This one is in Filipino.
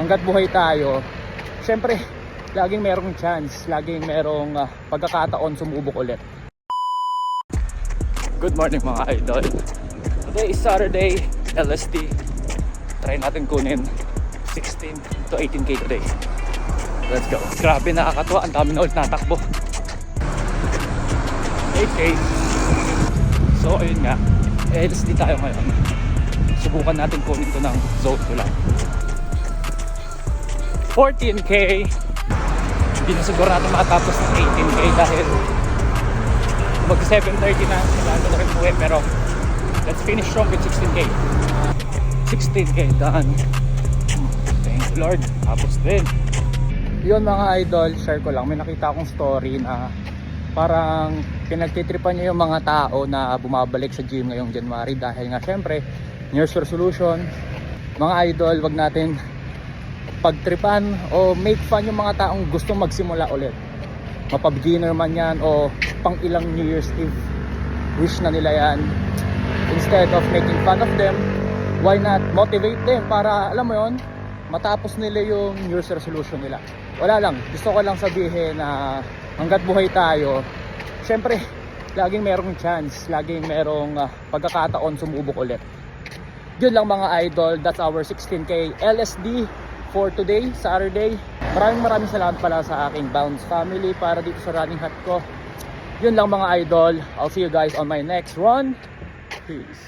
hanggat buhay tayo, syempre, laging merong chance, laging merong pagkakataon sumubok ulit. Good morning mga idol. Today is Saturday, LSD. Try natin kunin 16 to 18k today. Let's go. Grabe, nakakatuwa. Ang dami na ulit natakbo. 8k. So ayun nga, LSD tayo ngayon. Subukan natin kunin to ng zone ko lang. 14k. Hindi na sigurado makatapos ng 18k dahil mag 7:30 na sigurado na rin uwi, pero let's finish strong with 16k. 16k done. Thank you Lord. Tapos din. Yun mga idol, share ko lang. May nakita akong story na parang pinagtitripan niya yung mga tao na bumabalik sa gym ngayong January dahil nga syempre New Year's resolution. Mga idol, wag natin pagtripan o make fun yung mga taong gustong magsimula ulit. Mapa-beginner man yan o pang ilang New Year's Eve wish na nila yan. Instead of making fun of them, why not motivate them para alam mo yon, matapos nila yung New Year's resolution nila. Wala lang, gusto ko lang sabihin na hanggat buhay tayo, syempre laging merong chance, laging merong pagkakataon sumubok ulit. Yun lang mga idol, that's our 16k LSD for today, Saturday. Maraming salamat pala sa aking Bounce family para dito sa running hat ko. Yun lang mga idol, I'll see you guys on my next run. Peace.